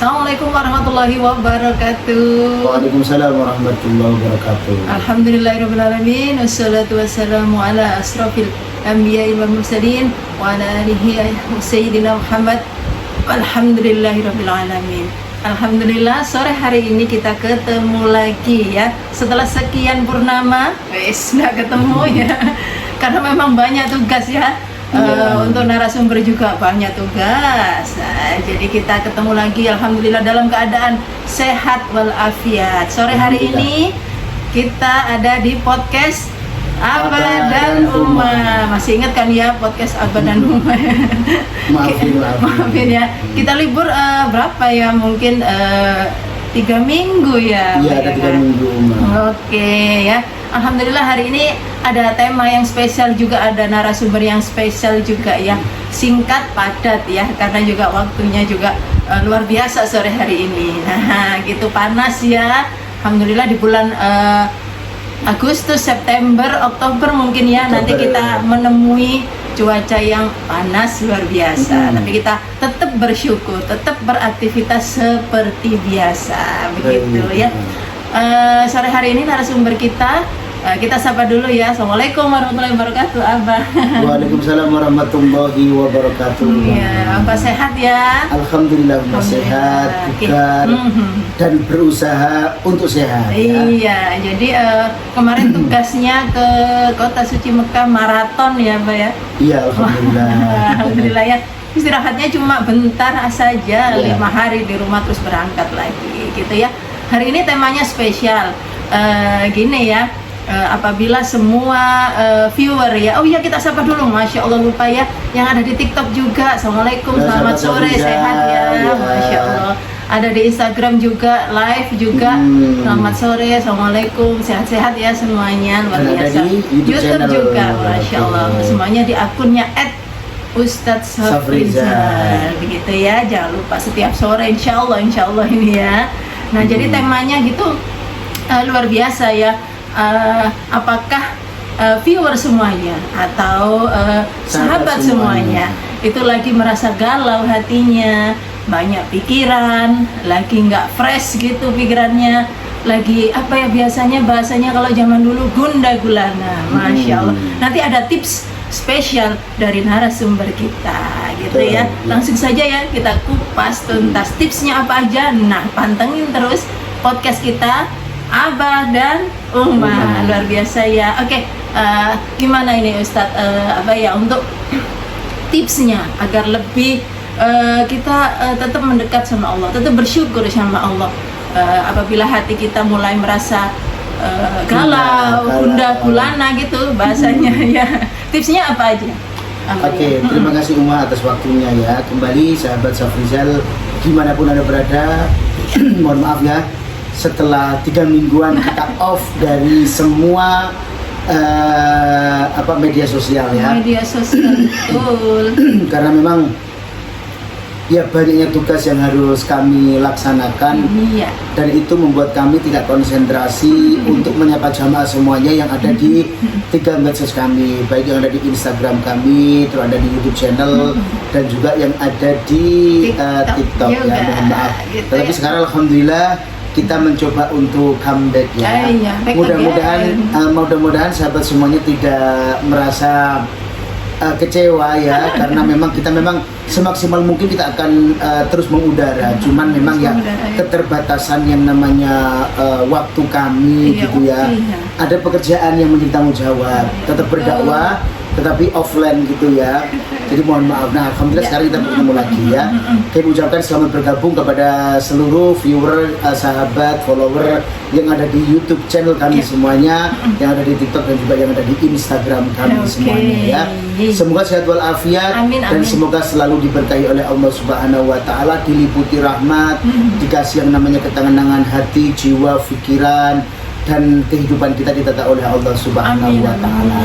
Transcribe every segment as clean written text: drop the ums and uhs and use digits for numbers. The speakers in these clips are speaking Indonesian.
Assalamualaikum warahmatullahi wabarakatuh. Waalaikumsalam warahmatullahi wabarakatuh. Alhamdulillahirrahmanirrahim. Wassalatu wassalamu ala asrafil anbiya'i wal mursalin wa ala alihi sayyidina Muhammad. Alhamdulillahirabbil alamin. Alhamdulillah, sore hari ini kita ketemu lagi ya. Setelah sekian purnama, nggak ketemu ya. Karena memang banyak tugas ya. Untuk narasumber juga banyak tugas. Jadi kita ketemu lagi, alhamdulillah dalam keadaan sehat walafiat. Sore hari ini kita ada di podcast Abah dan Uma. Masih ingat kan ya podcast Abah dan Uma? Maafin ya. Kita libur berapa ya? Mungkin 3 minggu ya. Iya, ada 3 minggu. Oke ya. Alhamdulillah hari ini ada tema yang spesial juga, ada narasumber yang spesial juga ya. Singkat, padat ya, karena juga waktunya juga luar biasa sore hari ini. Nah, gitu panas ya. Alhamdulillah di bulan Agustus, September, Oktober mungkin ya. Nanti kita menemui cuaca yang panas luar biasa. Tapi kita tetap bersyukur, tetap beraktivitas seperti biasa, begitu ya. Sore hari ini narasumber kita sapa dulu ya. Assalamualaikum warahmatullahi wabarakatuh, Abah. Waalaikumsalam warahmatullahi wabarakatuh. Iya, Abah sehat ya? Alhamdulillah, sehat, bugar, dan berusaha untuk sehat. Iya, jadi kemarin tugasnya ke Kota Suci Mekah maraton ya, Abah ya? Iya, alhamdulillah. Alhamdulillah ya. Istirahatnya cuma bentar saja, 5 hari di rumah terus berangkat lagi, gitu ya. Hari ini temanya spesial, gini ya. Apabila semua viewer ya, oh iya kita sapa dulu, masya Allah lupa ya, yang ada di TikTok juga. Assalamualaikum, selamat sore, sehat ya, masya Allah. Ada di Instagram juga, live juga. Selamat sore, assalamualaikum, sehat-sehat ya semuanya, luar biasa. YouTube juga, masya Allah, semuanya di akunnya @Ustadz Safrizal, begitu ya. Jangan lupa setiap sore, insya Allah ini ya. Nah jadi temanya gitu luar biasa ya. Apakah viewer semuanya atau sahabat semuanya itu lagi merasa galau hatinya, banyak pikiran, lagi nggak fresh gitu pikirannya, lagi apa ya, biasanya bahasanya kalau zaman dulu gundah gulana, masya Allah. Nanti ada tips spesial dari narasumber kita gitu ya. Langsung saja ya kita kupas tuntas tipsnya apa aja. Nah, pantengin terus podcast kita Abah dan Uma, luar biasa ya. Oke, gimana ini Ustadz, apa ya, untuk tipsnya agar lebih kita tetap mendekat sama Allah, tetap bersyukur sama Allah. Apabila hati kita mulai merasa galau, gundah gulana gitu bahasanya ya. Tipsnya apa aja? Oke, terima kasih Uma atas waktunya ya. Kembali sahabat Safrizal, dimanapun Anda berada, mohon maaf ya, setelah 3 mingguan kita off dari semua media sosial ya. Media sosial, betul. Karena memang ya banyaknya tugas yang harus kami laksanakan, dan itu membuat kami tidak konsentrasi untuk menyapa jamaah semuanya yang ada di 3 medsos kami, baik yang ada di Instagram kami, terus ada di YouTube channel, dan juga yang ada di TikTok ya, mohon maaf. Gitu. Tapi sekarang alhamdulillah kita mencoba untuk comeback ya. Mudah-mudahan sahabat semuanya tidak merasa kecewa ya, karena memang kita semaksimal mungkin kita akan terus mengudara. Cuman memang ya keterbatasan yang namanya waktu kami gitu ya. Ada pekerjaan yang menjadi tanggung jawab, tetap berdakwah tetapi offline gitu ya. Jadi mohon maaf. Nah, alhamdulillah sekarang kita bertemu lagi ya. Kami ucapkan selamat bergabung kepada seluruh viewer, sahabat, follower yang ada di YouTube channel kami semuanya, yang ada di TikTok dan juga yang ada di Instagram kami semuanya ya. Semoga sehat walafiat, dan semoga selalu diberkahi oleh Allah Subhanahu wa taala, diliputi rahmat, dikasih yang namanya ketenangan hati, jiwa, pikiran, dan kehidupan kita ditata oleh Allah Subhanahu wa taala.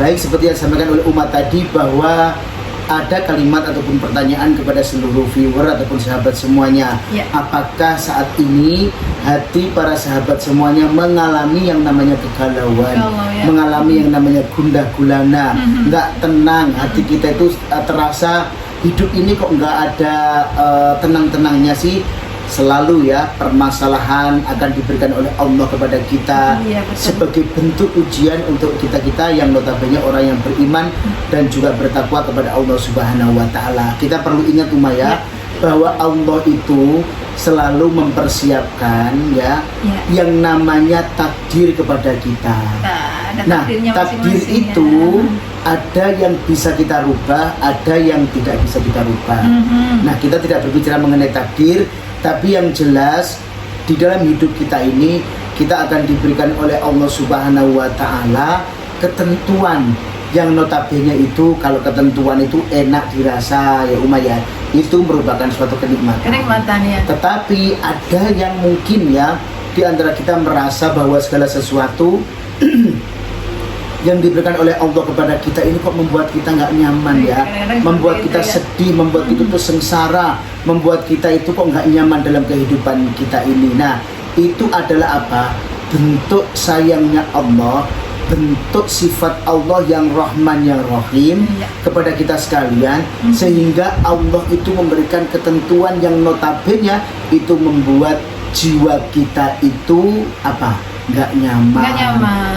Baik, seperti yang disampaikan oleh umat tadi, bahwa ada kalimat ataupun pertanyaan kepada seluruh viewer ataupun sahabat semuanya. Apakah saat ini hati para sahabat semuanya mengalami yang namanya kegalauan, mengalami yang namanya gundah gulana, nggak tenang, hati kita itu terasa hidup ini kok nggak ada tenang-tenangnya sih, selalu ya permasalahan akan diberikan oleh Allah kepada kita sebagai bentuk ujian untuk kita yang notabene orang yang beriman dan juga bertakwa kepada Allah Subhanahu wa taala. Kita perlu ingat Umayyah bahwa Allah itu selalu mempersiapkan yang namanya takdir kepada kita. Nah, takdir itu ada yang bisa kita rubah, ada yang tidak bisa kita rubah. Nah, kita tidak berbicara mengenai takdir, tapi yang jelas di dalam hidup kita ini kita akan diberikan oleh Allah Subhanahu wa taala ketentuan yang notabene itu, kalau ketentuan itu enak dirasa ya Umayyah, itu merupakan suatu kenikmatan ya. Tetapi ada yang mungkin ya di antara kita merasa bahwa segala sesuatu yang diberikan oleh Allah kepada kita ini kok membuat kita nggak nyaman ya, membuat kita sedih, membuat kita itu sengsara, membuat kita itu kok nggak nyaman dalam kehidupan kita ini. Nah, itu adalah apa? Bentuk sayangnya Allah, bentuk sifat Allah yang Rahman yang Rahim kepada kita sekalian, sehingga Allah itu memberikan ketentuan yang notabene itu membuat jiwa kita itu apa? Nggak nyaman,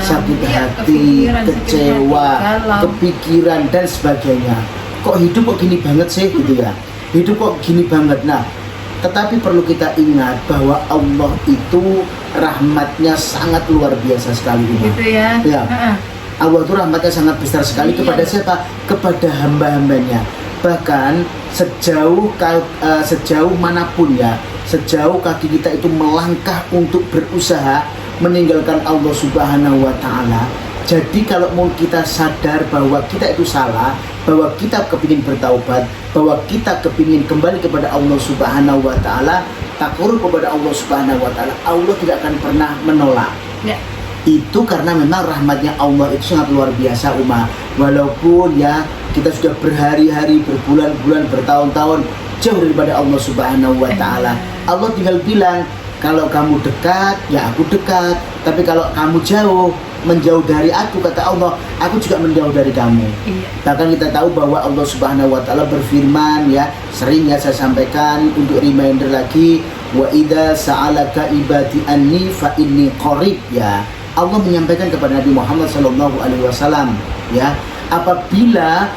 sakit hati, kecewa, kepikiran dan sebagainya. Kok hidup kok gini banget sih gitu ya? Hidup kok gini banget. Nah, tetapi perlu kita ingat bahwa Allah itu rahmatnya sangat luar biasa sekali. Gitu ya. Allah itu rahmatnya sangat besar sekali kepada siapa? Kepada hamba-hambanya. Bahkan sejauh manapun ya, sejauh kaki kita itu melangkah untuk berusaha meninggalkan Allah Subhanahu wa taala. Jadi kalau mau kita sadar bahwa kita itu salah, bahwa kita kepingin bertaubat, bahwa kita kepingin kembali kepada Allah Subhanahu wa taala, takarub kepada Allah Subhanahu wa taala, Allah tidak akan pernah menolak. Itu karena memang rahmatnya Allah itu sangat luar biasa walaupun ya kita sudah berhari-hari, berbulan-bulan, bertahun-tahun jauh daripada Allah Subhanahu wa taala. Allah tinggal bilang, kalau kamu dekat, ya aku dekat. Tapi kalau kamu jauh, menjauh dari aku, kata Allah, aku juga menjauh dari kamu. Bahkan kita tahu bahwa Allah Subhanahu wa taala berfirman ya, sering ya saya sampaikan untuk reminder lagi, wa idza sa'alaka ibadi anni fa inni qarib ya. Allah menyampaikan kepada Nabi Muhammad SAW ya, apabila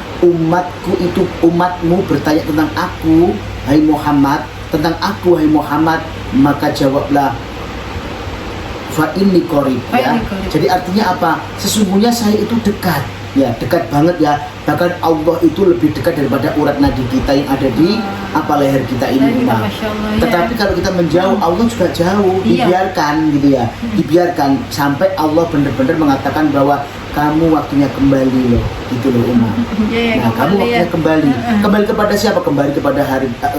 umatmu bertanya tentang aku, hai Muhammad, tentang aku hai Muhammad, maka jawablah fa inni qarib ya. Jadi artinya apa? Sesungguhnya saya itu dekat ya, dekat banget ya. Bahkan Allah itu lebih dekat daripada urat nadi kita yang ada di leher kita ini. Tetapi kalau kita menjauh, Allah juga jauh, dibiarkan gitu ya, dibiarkan sampai Allah benar-benar mengatakan bahwa kamu waktunya kembali loh, gitu loh Nah, kamu waktunya kembali kepada siapa? Kembali kepada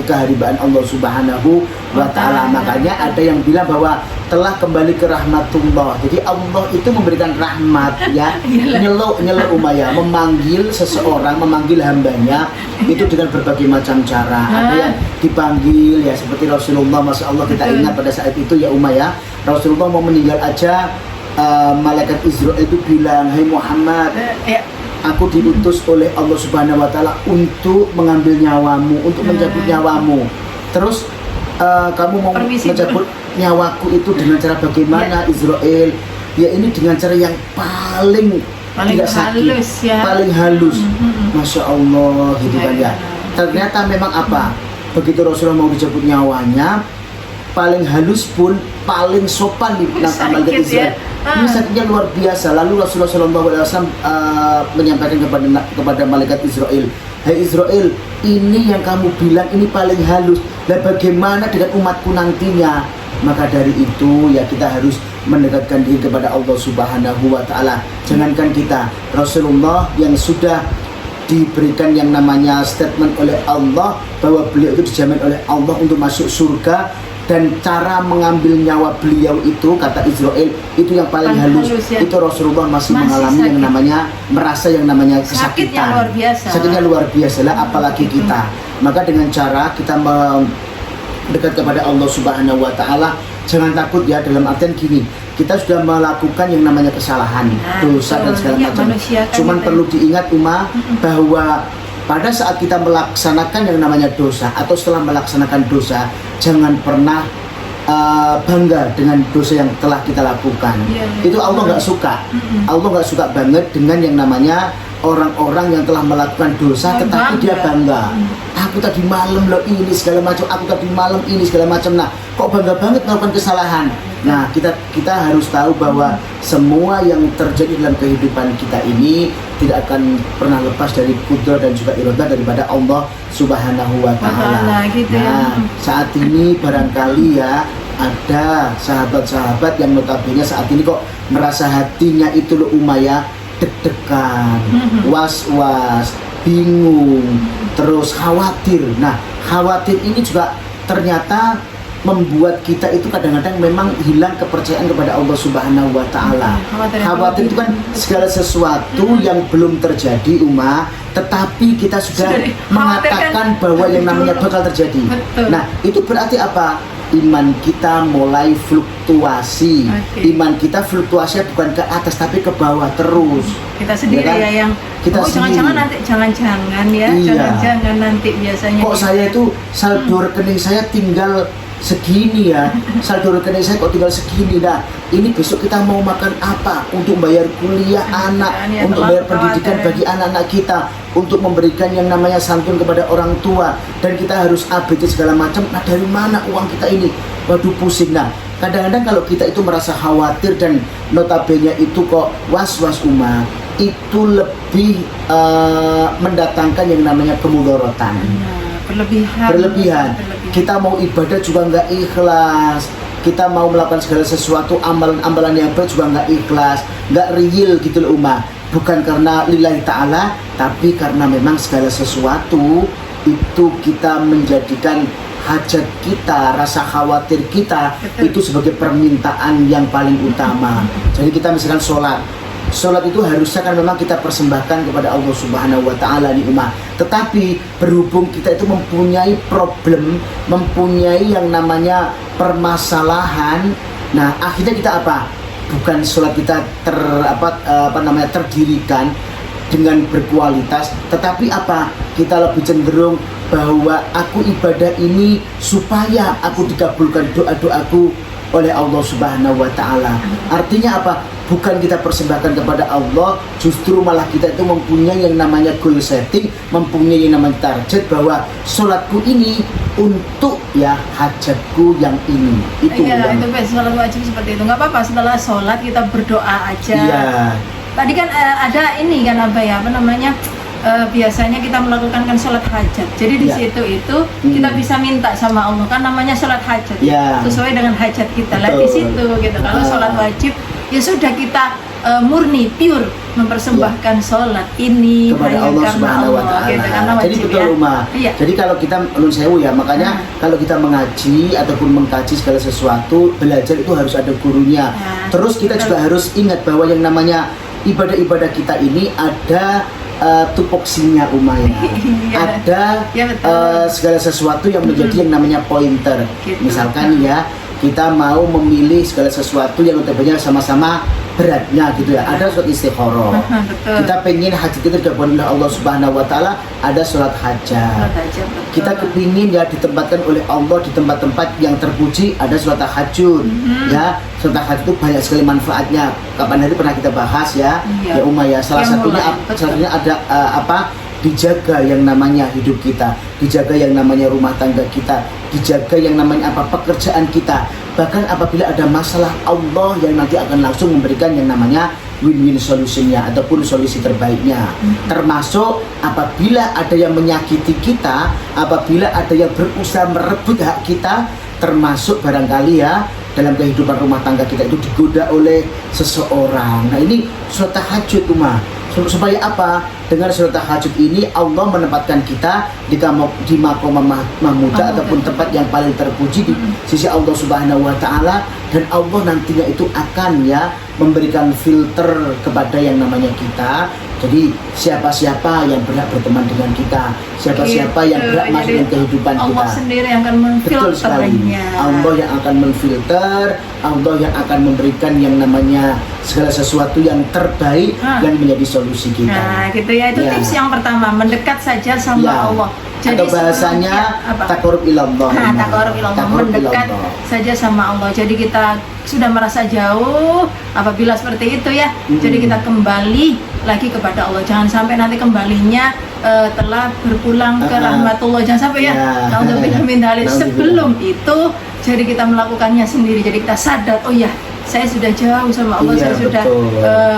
keharibaan Allah Subhanahu wa taala. Makanya ada yang bilang bahwa telah kembali ke rahmatullah. Jadi Allah itu memberikan rahmat ya, nyeluk Umayyah, memanggil seseorang, memanggil hambanya itu dengan berbagai macam cara. Ada yang dipanggil ya seperti Rasulullah, Masya Allah kita ingat pada saat itu ya Umayyah, Rasulullah mau meninggal aja, malaikat Israel itu bilang, hai Muhammad, aku diutus oleh Allah Subhanahu wa taala untuk mengambil nyawamu, untuk mencabut nyawamu. Terus kamu mau mencabut nyawaku itu dengan cara bagaimana Israel? Ya ini dengan cara yang paling tidak sakit, halus, ya. Paling halus. Masya Allah gitu kan ya. Ternyata memang apa? Begitu Rasulullah mau dicabut nyawanya, paling halus pun paling sopan di malaikat Israel. Ini sakitnya luar biasa. Lalu Rasulullah SAW menyampaikan kepada malaikat Israel, hai Israel, ini yang kamu bilang ini paling halus. Dan bagaimana dengan umatku nantinya? Maka dari itu ya kita harus mendekatkan diri kepada Allah Subhanahu wa taala. Jangankan kita, Rasulullah yang sudah diberikan yang namanya statement oleh Allah bahwa beliau itu dijamin oleh Allah untuk masuk surga, dan cara mengambil nyawa beliau itu kata Israel itu yang paling halus ya. Itu Rasulullah masih mengalami sakit. Yang namanya merasa yang namanya kesakitan. Sakitnya luar biasa. Sakitnya luar biasa lah, apalagi kita. Maka dengan cara kita mendekat kepada Allah Subhanahu wa taala, jangan takut ya, dalam artian gini, kita sudah melakukan yang namanya kesalahan, dosa dan segala macam. Cuman perlu diingat bahwa pada saat kita melaksanakan yang namanya dosa atau setelah melaksanakan dosa, jangan pernah bangga dengan dosa yang telah kita lakukan. Itu Allah nggak suka. Allah nggak suka banget dengan yang namanya orang-orang yang telah melakukan dosa tetapi dia bangga. Aku tadi malam loh ini segala macam, aku tadi malam ini segala macam. Nah, kok bangga banget melakukan kesalahan? Nah, kita harus tahu bahwa semua yang terjadi dalam kehidupan kita ini tidak akan pernah lepas dari kudrat dan juga iradah daripada Allah Subhanahu wa Ta'ala. Nah, saat ini barangkali ya ada sahabat-sahabat yang notabene saat ini kok merasa hatinya itu loh Umayyah deg-degan, was-was, bingung, terus khawatir. Nah, khawatir ini juga ternyata membuat kita itu kadang-kadang memang hilang kepercayaan kepada Allah Subhanahu wa Ta'ala. Khawatir itu kan segala sesuatu yang belum terjadi tetapi kita sudah mengatakan bahwa yang namanya bakal terjadi. Nah, itu berarti apa? Iman kita mulai fluktuasi. Iman kita fluktuasinya bukan ke atas tapi ke bawah terus. Kita sendiri ya, kan? Yang kita jangan-jangan nanti jangan-jangan ya, jangan-jangan nanti biasanya. Kok saya itu saldo rekening saya tinggal segini ya, saldo rekening saya kok tinggal segini. Nah, ini besok kita mau makan apa untuk bayar kuliah anak, untuk bayar pendidikan bagi anak-anak kita, untuk memberikan yang namanya santun kepada orang tua, dan kita harus ABT segala macam. Nah, dari mana uang kita ini? Waduh, pusing. Nah, kadang-kadang kalau kita itu merasa khawatir dan notabene itu kok was-was itu lebih mendatangkan yang namanya kemudorotan. Berlebihan. Kita mau ibadah juga nggak ikhlas, kita mau melakukan segala sesuatu amalan-amalan yang baik juga nggak ikhlas, nggak real gitu loh bukan karena lillahi ta'ala, tapi karena memang segala sesuatu itu kita menjadikan hajat kita, rasa khawatir kita itu sebagai permintaan yang paling utama. Jadi kita misalkan sholat itu harusnya kan memang kita persembahkan kepada Allah Subhanahu wa Ta'ala nih tetapi berhubung kita itu mempunyai problem, mempunyai yang namanya permasalahan, nah akhirnya kita apa? Bukan sholat kita terdirikan dengan berkualitas, tetapi apa? Kita lebih cenderung bahwa aku ibadah ini supaya aku dikabulkan doa-doaku oleh Allah Subhanahu wa Ta'ala. Artinya apa? Bukan kita persembahkan kepada Allah, justru malah kita itu mempunyai yang namanya goal setting, mempunyai yang namanya target bahwa sholatku ini untuk ya hajatku yang ini. Itu iya, itu sholat wajib seperti itu. Nggak apa-apa setelah sholat kita berdoa aja. Iya. Tadi kan ada ini kan biasanya kita melakukan kan sholat hajat. Jadi di situ itu kita bisa minta sama Allah kan namanya sholat hajat. Sesuai dengan hajat kita lah di situ gitu. Kalau sholat wajib ya sudah kita murni pure mempersembahkan sholat ini kepada Allah Subhanahu wa Ta'ala. Gitu, jadi betul Jadi kalau kita ulun sewu ya, makanya kalau kita mengaji ataupun mengkaji segala sesuatu, belajar itu harus ada gurunya. Terus kita juga harus ingat bahwa yang namanya ibadah-ibadah kita ini ada tupoksinya ada segala sesuatu yang menjadi yang namanya pointer gitu. Misalkan ya kita mau memilih segala sesuatu yang notabene sama-sama beratnya gitu ya, ada sholat istikharah. Kita pengen hajat kita dikabulkan oleh Allah Subhanahu wa Ta'ala, ada sholat hajat. Kita kepingin ya ditempatkan oleh Allah di tempat-tempat yang terpuji, ada sholat tahajud. Ya, sholat tahajud itu banyak sekali manfaatnya. Kapan hari pernah kita bahas ya, ya salah satunya ada dijaga yang namanya hidup kita, dijaga yang namanya rumah tangga kita, dijaga yang namanya pekerjaan kita. Bahkan apabila ada masalah, Allah yang nanti akan langsung memberikan yang namanya win-win solutionnya ataupun solusi terbaiknya. Termasuk apabila ada yang menyakiti kita, apabila ada yang berusaha merebut hak kita, termasuk barangkali ya dalam kehidupan rumah tangga kita itu digoda oleh seseorang. Nah, ini sholat tahajud supaya apa? Dengan sholat tahajud ini Allah menempatkan kita di maqam mahmudah ataupun tempat yang paling terpuji di sisi Allah Subhanahu wa Ta'ala, dan Allah nantinya itu akan ya memberikan filter kepada yang namanya kita Jadi siapa-siapa yang berhak berteman dengan kita, siapa-siapa yang berhak masuk dalam kehidupan Allah kita. sendiri yang akan Betul sekali. memfilternya. Allah yang akan memfilter, Allah yang akan memberikan yang namanya segala sesuatu yang terbaik yang menjadi solusi kita. Nah, gitu ya. Itu Ya. tips yang pertama, mendekat saja sama Ya. Allah. Atau bahasanya taqarrub ilallah. Nah, taqarrub ilallah, mendekat saja sama Allah. Jadi kita sudah merasa jauh apabila seperti itu ya. Jadi kita kembali lagi kepada Allah. Jangan sampai nanti kembalinya telah berpulang ke rahmatullah. Jangan sampai ya. Nauzubillah min dzalik. Sebelum itu jadi kita melakukannya sendiri. Jadi kita sadar, oh ya, saya sudah jauh sama Allah, saya sudah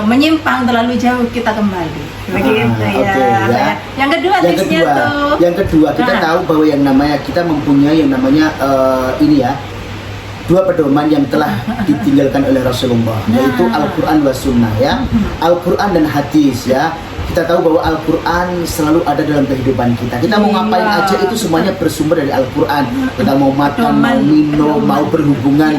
menyimpang terlalu jauh, kita kembali. Begitu ya. Yang kedua tipsnya tuh. Yang kedua kita tahu bahwa yang namanya kita mempunyai yang namanya ini ya, dua pedoman yang telah ditinggalkan oleh Rasulullah, yaitu Al-Quran wa Sunnah ya. Al-Quran dan hadis ya. Kita tahu bahwa Al-Quran selalu ada dalam kehidupan kita. Kita mau ngapain aja itu semuanya bersumber dari Al-Quran. Kita mau makan, mau minum, mau berhubungan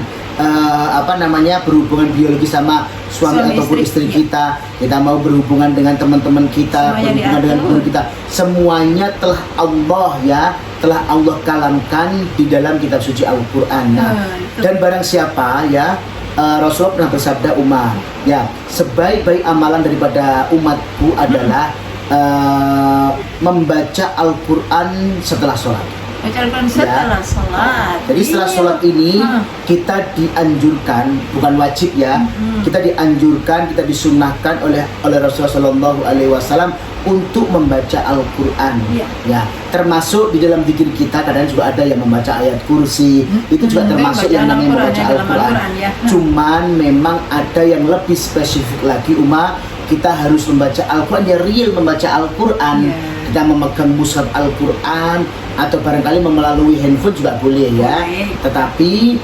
berhubungan biologi sama suami ataupun istri kita mau berhubungan dengan teman-teman kita, semuanya berhubungan dengan guru kita, semuanya telah Allah kalamkan di dalam kitab suci Al-Quran. Dan barang siapa ya, Rasulullah pernah bersabda, Umar ya, sebaik-baik amalan daripada umatku adalah membaca Al-Quran setelah sholat. Setelah sholat. Jadi setelah sholat ini kita dianjurkan, bukan wajib ya, kita dianjurkan, kita disunnahkan oleh Rasulullah Shallallahu Alaihi Wasallam untuk membaca Al-Quran. Ya, termasuk di dalam zikir kita kadang juga ada yang membaca ayat kursi, itu juga termasuk yang namanya membaca Al-Quran. Cuman memang ada yang lebih spesifik lagi, kita harus membaca Al-Quran, ya real membaca Al-Quran. Kita memegang mushaf Al-Quran atau barangkali melalui handphone juga boleh ya. Tetapi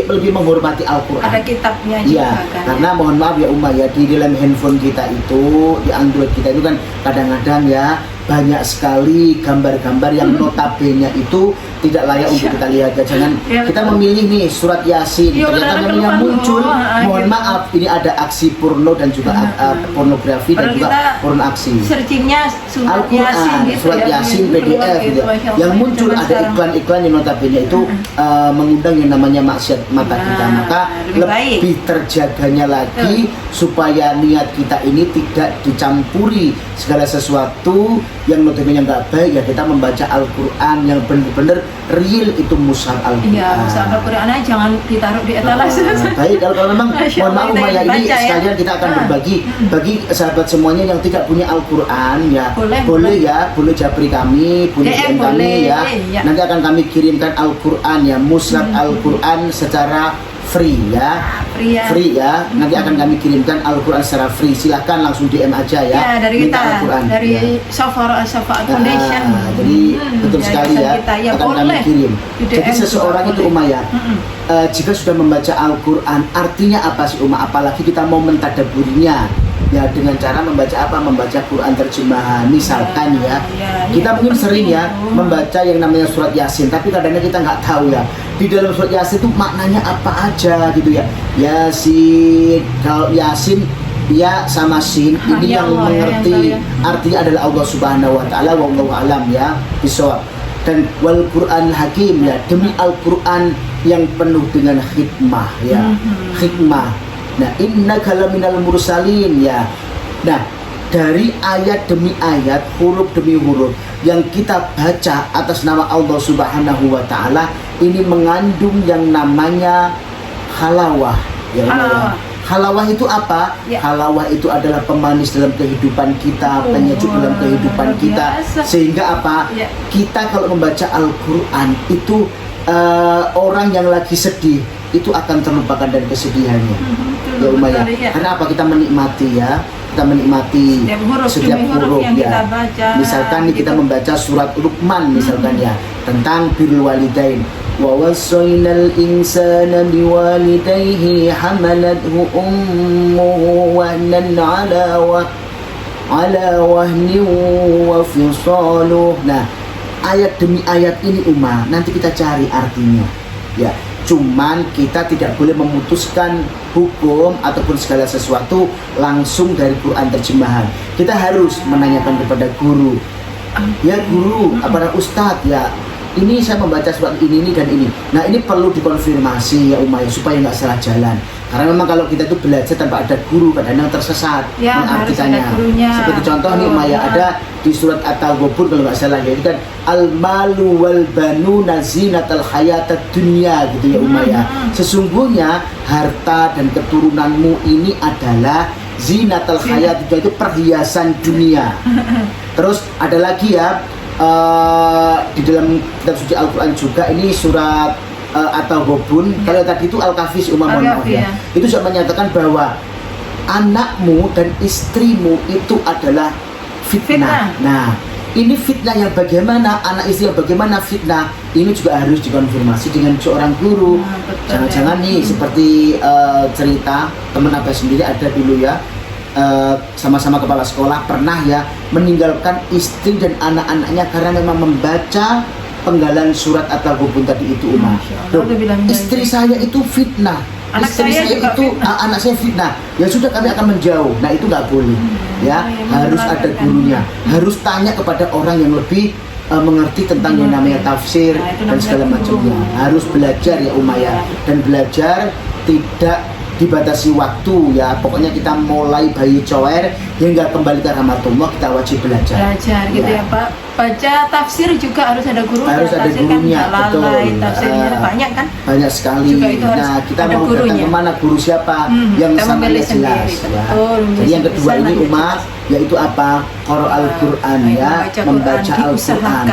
lebih menghormati Al-Quran. Ada kitabnya juga kan. Karena mohon maaf ya ya, di dalam handphone kita itu, di Android kita itu kan kadang-kadang ya banyak sekali gambar-gambar yang notabene itu tidak layak untuk kita lihat ya. Jangan kita memilih nih surat Yasin, ternyata yang muncul, mohon maaf, ini ada aksi porno dan juga pornografi dan juga porno aksi. Searchingnya surat Yasin gitu, surat Yasin PDF gitu. Yang muncul ada iklan-iklan yang notabene itu mengundang yang namanya maksiat mata kita. Maka lebih terjaganya lagi supaya niat kita ini tidak dicampuri segala sesuatu yang notabene nggak baik ya. Kita membaca Al-Quran yang benar-benar real, itu mushaf Al-Quran. Iya, mushaf Al-Quran jangan ditaruh di etalase. Baik, kalau memang mohon maaf ini sekalian kita akan berbagi bagi sahabat semuanya yang tidak punya Al-Quran ya, boleh japri kami, boleh DM kami ya. Nanti akan kami kirimkan Al-Quran ya, mushaf Al-Quran secara free ya. Free ya. Nanti akan kami kirimkan Al-Quran secara free. Silahkan langsung DM aja ya. Ya, dari kita, dari Safa Foundation. Jadi betul sekali ya. Akan kami kirim. Jadi seseorang itu jika sudah membaca Al-Quran, artinya apa sih apalagi kita mau mentadaburinya ya, dengan cara membaca apa? Membaca Quran terjemahan. Misalkan kita mungkin sering ya membaca yang namanya surat Yasin, tapi kadang-kadang kita nggak tahu ya di dalam surat Yasin itu maknanya apa aja gitu ya. Yasin, kalau Yasin ya sama sin ini yang mengerti artinya adalah Allah Subhanahu wa taala, wallahu alam ya bisawab. Dan wal Quran Hakim ya, demi Al-Quran yang penuh dengan hikmah ya. Hikmah. Nah, innaka laminal mursalin ya. Nah, dari ayat demi ayat, huruf demi huruf yang kita baca atas nama Allah Subhanahu wa taala ini mengandung yang namanya halawah ya. Halawah itu apa? Halawah itu adalah pemanis dalam kehidupan kita, penyejuk dalam kehidupan kita. Sehingga apa? Kita kalau membaca Al-Quran itu orang yang lagi sedih itu akan terlupakan dari kesedihannya. Ya Umayyah. Karena apa? Kita menikmati ya. Kita menikmati setiap huruf yang ya. Kita baca. Misalkan kita membaca surat Luqman misalkan ya, tentang birrul walidain. Wa wasainal insana biwalidayhi hamalathu ummuhu wahnan ala wahnin wa fisaluh. Nah, ayat demi ayat ini nanti kita cari artinya. Ya, cuman kita tidak boleh memutuskan hukum ataupun segala sesuatu langsung dari Quran terjemahan. Kita harus menanyakan kepada guru. Ya guru, apa ustadz ya, ini saya membaca surat ini dan ini. Nah ini perlu dikonfirmasi ya Umay supaya nggak salah jalan. Karena memang kalau kita itu belajar tanpa ada guru kadang-kadang tersesat ya, mengartikannya. harus ada gurunya. Seperti contoh nih Umay ada di surat At-Taghabun kalau nggak salah ya, itu kan al-malu wal banuna zinatal hayatad dunya gitu ya Umay ya. Sesungguhnya harta dan keturunanmu ini adalah zinatal hayat dunya, itu perhiasan dunia. Terus ada lagi ya di dalam kitab suci Al-Quran juga ini surat At-Taghabun. Kalau tadi itu Al-Kahfi mohon maaf ya. Itu sudah menyatakan bahwa anakmu dan istrimu itu adalah fitnah. Nah, ini fitnah yang bagaimana, anak istri yang bagaimana fitnah, ini juga harus dikonfirmasi dengan seorang guru. Jangan-jangan nih seperti cerita teman Abah sendiri ada dulu ya, sama-sama kepala sekolah pernah ya meninggalkan istri dan anak-anaknya karena memang membaca penggalan surat At-Taghabun tadi itu Umar. Istri saya itu fitnah, istri saya itu anak saya fitnah. Ya sudah kami akan menjauh. Nah itu nggak boleh. Ya harus ada gurunya, harus tanya kepada orang yang lebih mengerti tentang yang namanya tafsir dan segala macamnya. Harus belajar ya Umaya, dan belajar tidak dibatasi waktu ya, pokoknya kita mulai bayi cower hingga kembali ke rahmatullah kita wajib belajar gitu ya Pak. Baca tafsir juga harus ada guru, harus ada gurunya, kan betul. Tafsirnya banyak kan, banyak sekali. Nah kita mau datang kemana, guru siapa yang sangat jelas ya. Jadi yang kedua ini Umar yaitu apa, qara Al-Quran ya, membaca Al-Quran.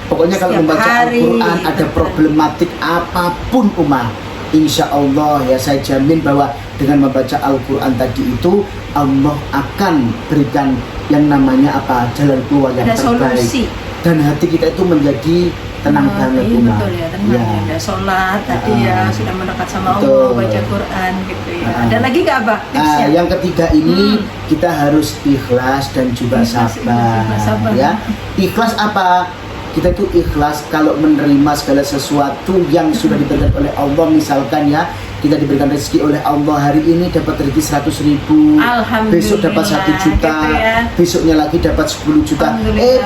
Pokoknya kalau membaca Al-Quran ada problematik apapun Umar, insya Allah ya saya jamin bahwa dengan membaca Al-Quran tadi itu Allah akan berikan yang namanya apa, jalan keluar yang terbaik. Solusi. Dan hati kita itu menjadi tenang banget Umar. Betul ya, tenang ya. Ada sholat tadi ya, sudah mendekat sama Allah, baca Quran gitu ya. Ada lagi gak Abah? Yang ketiga ini kita harus ikhlas dan juga sabar ya. Ikhlas apa? Kita itu ikhlas kalau menerima segala sesuatu yang sudah diberikan oleh Allah. Misalkan ya, kita diberikan rezeki oleh Allah, hari ini dapat rezeki 100.000, besok dapat 1 juta, gitu ya. Besoknya lagi dapat 10 juta,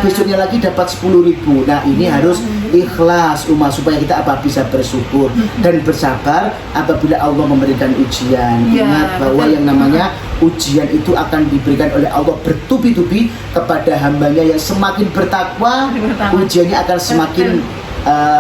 besoknya lagi dapat 10.000. Nah ini harus ikhlas Umar, supaya kita apa, bisa bersyukur dan bersabar apabila Allah memberikan ujian. Ingat bahwa yang namanya ujian itu akan diberikan oleh Allah bertubi-tubi kepada hambanya yang semakin bertakwa. Ujiannya akan semakin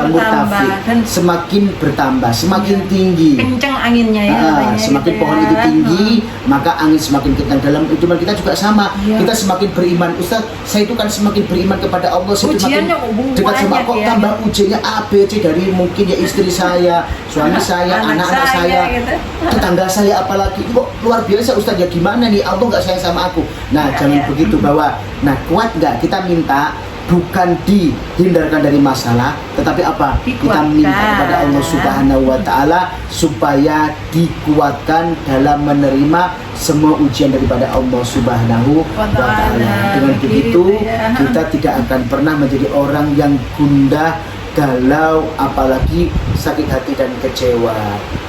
murtafi, semakin bertambah, semakin tinggi. Kencang anginnya ya. Semakin pohon itu tinggi, maka angin semakin kencang. Dalam hidup kita juga sama. Kita semakin beriman, Ustaz, saya itu kan semakin beriman kepada Allah, saya semakin dekat sama kok tambah ujiannya A, B, C dari mungkin ya istri saya, suami saya, anak-anak saya, gitu. Tetangga saya, apalagi kok luar biasa Ustaz, ya gimana nih, Allah nggak sayang sama aku. Nah jangan begitu, bahwa nah kuat nggak, kita minta bukan dihindarkan dari masalah, tetapi apa? Kita minta kepada Allah Subhanahu wa Ta'ala supaya dikuatkan dalam menerima semua ujian daripada Allah Subhanahu wa Ta'ala. Dengan begitu kita tidak akan pernah menjadi orang yang gundah, galau, apalagi sakit hati dan kecewa.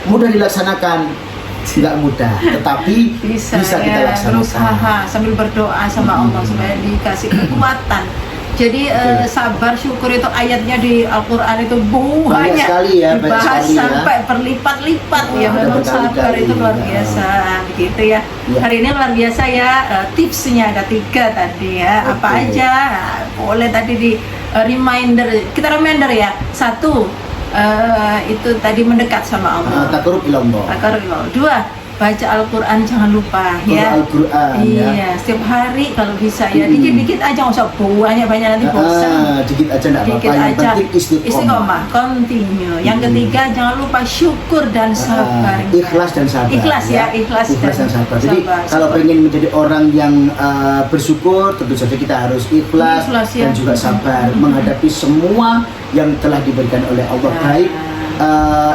Mudah dilaksanakan, tidak mudah, tetapi bisa kita laksanakan. Berusaha sambil berdoa sama Allah supaya dikasih kekuatan. Jadi sabar syukur itu ayatnya di Al-Quran itu banyak sekali ya, dibahas sampai berlipat-lipat ya. Memang sabar itu luar biasa gitu ya. Hari ini luar biasa ya, tipsnya ada 3 tadi ya. Apa aja? Boleh tadi di reminder, kita reminder ya. 1 itu tadi mendekat sama Allah. Takarrub ilallah. 2 baca Al-Quran jangan lupa ya. Al-Quran iya, setiap hari kalau bisa ya, dikit-dikit aja, nggak usah banyak-banyak nanti bosan. Dikit aja enggak apa-apa, yang penting istiqomah, continue. Yang ketiga jangan lupa syukur dan sabar. Ikhlas dan sabar. Ikhlas ya, ikhlas dan sabar. Jadi kalau pengen menjadi orang yang bersyukur, tentu saja kita harus ikhlas dan juga sabar menghadapi semua yang telah diberikan oleh Allah, baik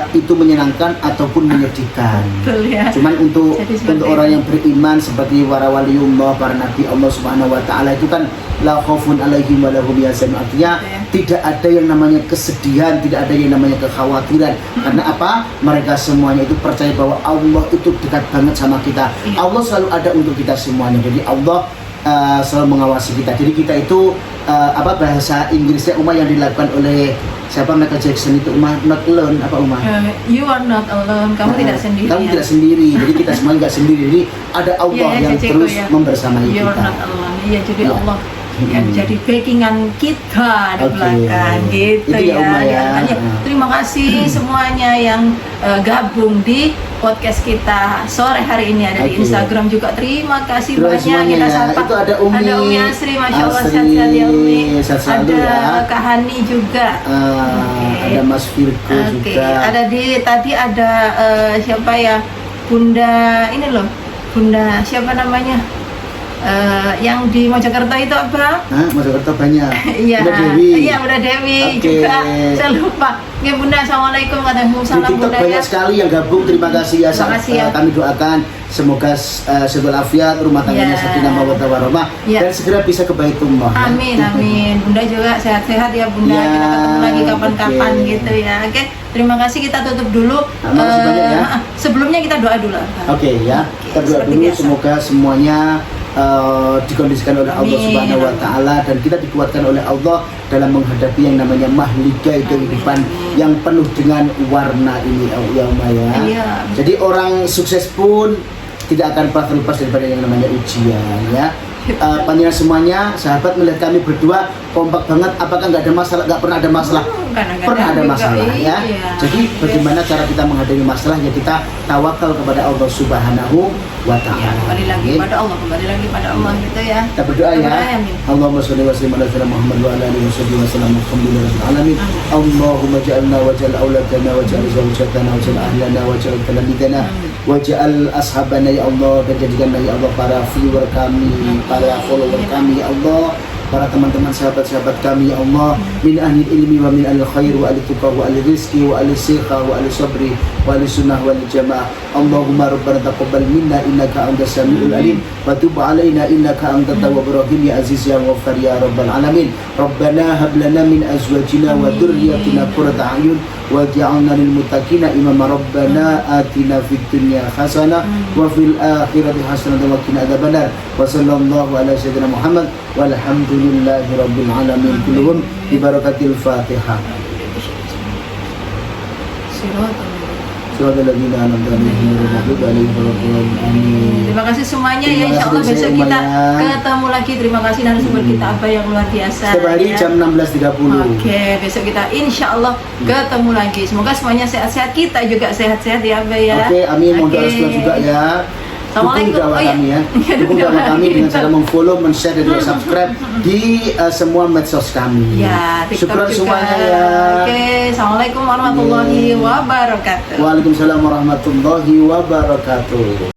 itu menyenangkan ataupun menyedihkan. Betul ya. Cuman untuk Jadi seperti orang yang beriman seperti para waliullah, para nabi Allah Subhanahu wa taala itu kan la khaufun alaihim wa lahum yahzanun. Artinya tidak ada yang namanya kesedihan, tidak ada yang namanya kekhawatiran. Karena apa? Mereka semuanya itu percaya bahwa Allah itu dekat banget sama kita. Allah selalu ada untuk kita semuanya. Jadi Allah selalu mengawasi kita. Jadi kita itu apa bahasa Inggrisnya Uma yang dilakukan oleh siapa, Michael Jackson itu, Uma, not alone, apa Uma? You are not alone, kamu tidak sendiri. Kamu tidak sendiri, jadi kita semua nggak sendiri. Jadi ada Allah yang terus membersamai You kita. are not alone. Iya, jadi Ya. Allah yang jadi backingan kita di belakang gitu Itu ya, Uma, ya. Makanya, terima kasih semuanya yang gabung di podcast kita sore hari ini, ada di Instagram juga. Terima kasih banyak. Kita sapa. Itu ada Umi Asri, Masya Allah, sehat-sehat ya Umi. Ada Kak Hani juga. Ada Mas Firko juga. Ada tadi ada siapa ya, Bunda ini loh, Bunda siapa namanya, yang di Mojokerto itu apa? Mojokerto banyak. Iya, Bunda Dewi. Iya, Bunda Dewi juga. Saya lupa. Ya Bunda, assalamualaikum, Di salam TikTok Bunda banyak ya. sekali yang gabung. Terima kasih ya. Terima kasih ya. Kami doakan semoga sehat walafiat, rumah tangganya sakinah mawaddah warahmah, dan segera bisa ke Baitullah. Amin, amin. Bunda juga sehat-sehat ya Bunda. Ya, Kita ketemu lagi kapan-kapan gitu ya. Oke, terima kasih. Kita tutup dulu. Makasih banyak ya. Sebelumnya kita doa dulu. Oke ya, kita doa seperti dulu biasa. semoga semuanya dikondisikan oleh Allah Amin. Subhanahu wa taala, dan kita dikuatkan oleh Allah dalam menghadapi yang namanya mahligai kehidupan yang penuh dengan warna ini ya Uma ya. Iya. Jadi orang sukses pun tidak akan pernah terlepas daripada yang namanya ujian ya. Panjenengan semuanya sahabat melihat kami berdua kompak banget, apakah nggak ada masalah? Nggak pernah ada masalah. Pernah ada masalah ya. Jadi bagaimana cara kita menghadapi masalah? Ya kita tawakal kepada Allah Subhanahu wa taala. Ya, kembali lagi pada Allah, kembali lagi pada Allah gitu ya. Kita berdoa ya. Amin. Allahumma sholli wa sallim ala sayyidina Muhammad wa ala alihi wa sallam. Alhamdulillahil alamin. Allahumma ja'alna wa ja'al auladana wa ja'al zawjatana wa ja'al ahlana wa ja'al talamidana wa ja'al ashabana ya Allah, dan jadikanlah ya Allah para viewer kami, para follower kami ya Allah, para teman-teman sahabat-sahabat kami ya Allah, min ahli ilmi wa min ahli khair wa ahli tuqa wa ahli rizki wa ahli sikha wa ahli sabri wa ahli sunnah wa ahli jamaah. Allahumma rabbana taqabbal minna innaka antas samiul alim wa tub alaina innaka antat tawwabur rahim ya aziz ya ghaffar ya rabbal alamin. Rabbana hab lana min azwajina wa dhurriyyatina qurrata a'yun waj'alna lil muttaqina imama. Rabbana atina fid dunya hasanah wa fil akhirati hasanah wa qina adzabannar. Wa sallallahu ala sayyidina Muhammad walhamdulillahi rabbil alamin. Kulluhum bi barakatil Fatihah. Terima kasih semuanya ya, insya Allah besok kita ketemu lagi. Terima kasih narasumber kita apa yang luar biasa. Setiap hari ya. jam 16.30. Oke, besok kita insya Allah ketemu lagi. Semoga semuanya sehat-sehat, kita juga sehat-sehat ya Abah ya. Oke, amin. Mohon doa restu juga ya. Dukung dakwah kami ya. Dukung dakwah kami dengan cara memfollow, men-share, dan subscribe di semua medsos kami. Ya, TikTok Syukur juga. semuanya ya. Oke, assalamualaikum warahmatullahi wabarakatuh. Waalaikumsalam warahmatullahi wabarakatuh.